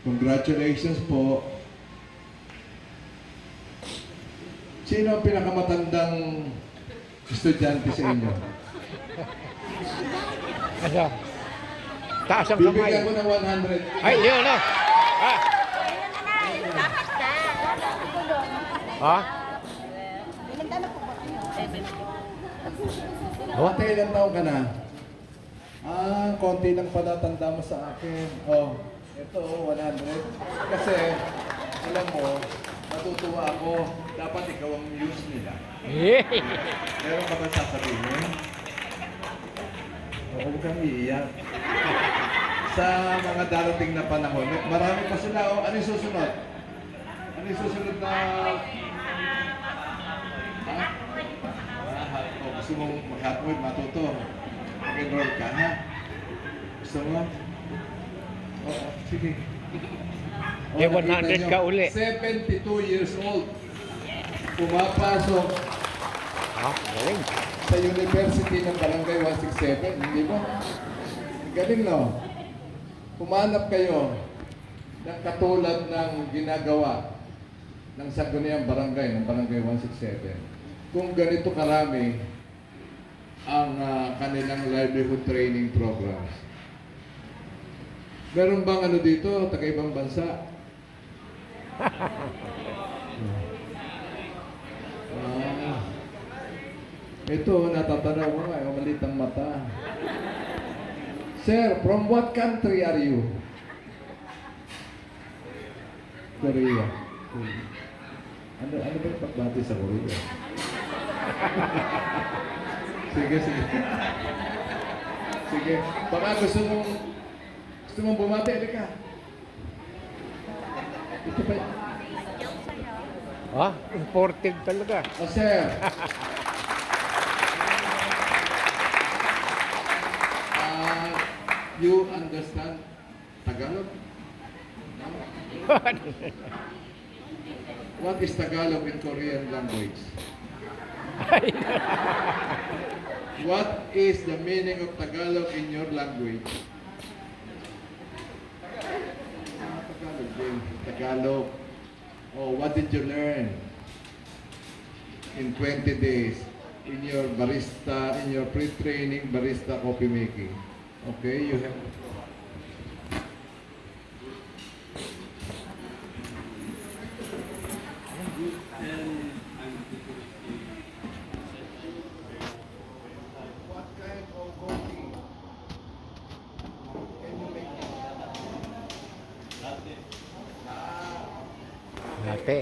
Congratulations po. Sino ang pinakamatandang estudyante sa inyo? Ano? Taas ang kamay. Bibigyan ko ng 100. Ay, yun na. Ah. Ha? Oh, ate, ilang taon ka na? Konti lang pala tanda mo sa akin. Oh, ito, 100. Kasi, alam mo, natutuwa ako. Dapat ikaw ang muse nila. Meron ka ba sasabihin? Huwag kang iiyak. Sa mga darating na panahon, marami pa sila. Oh, ano yung susunod? Ano yung susunod na... Ha? Oh, gusto mong mag-hotwood, matuto. Mag-enroll ka, ha? Gusto mo? Oo, sige. Eh, 100 ka uli. 72 years old. Pumapasok Ha? Galing. sa University ng Barangay 167, hindi ba? Galing, no? Pumanap kayo ng katulad ng ginagawa ng Sangguniang Barangay, ng Barangay 167. Kung ganito karami ang kanilang livelihood training programs. Meron bang ano dito, taga-ibang bansa? Ito, natatanaw ko nga, yung maliit ang mata. Sir, from what country are you? Korea. Ano ba yung pagbati sa Korea? Sige. Sige. Baka gusto mong bumati, ka. Ito pa. Ha? Imported talaga. Oh, sir. You understand Tagalog? What is Tagalog in Korean language? What is the meaning of Tagalog in your language? Tagalog din. Tagalog. Oh, what did you learn in 20 days in your barista, in your pre-training barista coffee making? Okay, you have... What kind of coffee can you make? Latte. Latte.